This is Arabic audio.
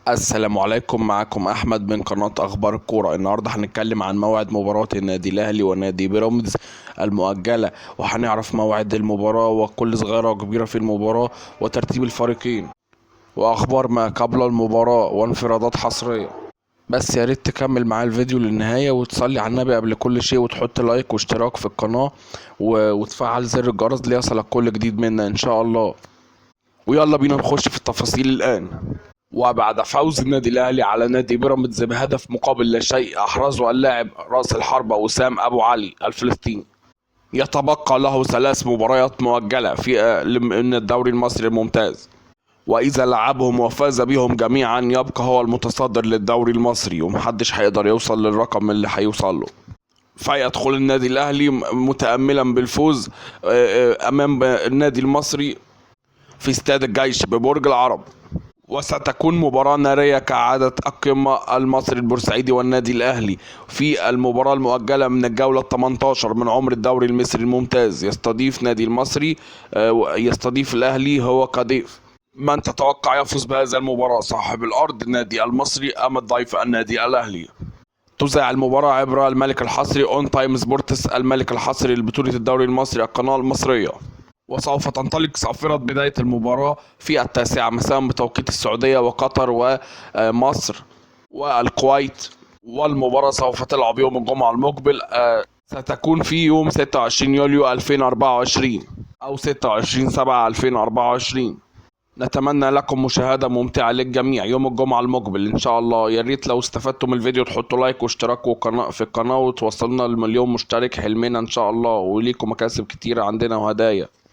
السلام عليكم، معكم احمد من قناة اخبار الكورة. النهاردة هنتكلم عن موعد مباراة النادي الاهلي ونادي بيراميدز المؤجلة، وهنعرف موعد المباراة وكل صغيرة وكبيرة في المباراة وترتيب الفريقين واخبار ما قبل المباراة وانفرادات حصرية. بس يا ريت تكمل معايا الفيديو للنهاية وتصلي على النبي قبل كل شيء، وتحط لايك واشتراك في القناة وتفعل زر الجرس ليصلك كل جديد منا ان شاء الله. ويلا بينا نخش في التفاصيل الان. وبعد فوز النادي الاهلي على نادي بيراميدز بهدف مقابل لا شيء احرزه اللاعب راس الحربة وسام ابو علي الفلسطيني، يتبقى له 3 مباريات مؤجلة في من الدوري المصري الممتاز، واذا لعبهم وفاز بهم جميعا يبقى هو المتصدر للدوري المصري، ومحدش هيقدر يوصل للرقم اللي هيوصل له. فيدخل النادي الاهلي متأملا بالفوز امام النادي المصري في استاد الجيش ببرج العرب. وستكون مباراة نارية كعادة القمة، المصري البورسعيدي والنادي الأهلي في المباراة المؤجلة من الجولة 18 من عمر الدوري المصري الممتاز. يستضيف نادي المصري يستضيف الأهلي هو كضيف. من تتوقع يفوز بهذه المباراة، صاحب الأرض النادي المصري أم الضيف النادي الأهلي؟ تذاع المباراة عبر الملك الحصري اون تايم سبورتس، الملك الحصري لبطولة الدوري المصري، القناة المصرية. وسوف تنطلق صافرة بداية المباراة في 9 مساء بتوقيت السعودية وقطر ومصر والكويت، والمباراة سوف تلعب يوم الجمعة المقبل، ستكون في يوم 26 يوليو 2024 أو 26/7/2024. نتمنى لكم مشاهدة ممتعة للجميع يوم الجمعة المقبل إن شاء الله. يا ريت لو استفدتوا من الفيديو تحطوا لايك واشتراك في القناة وتوصلنا ل1 مليون مشترك، حلمنا إن شاء الله، وليكم مكاسب كتيرة عندنا وهدايا.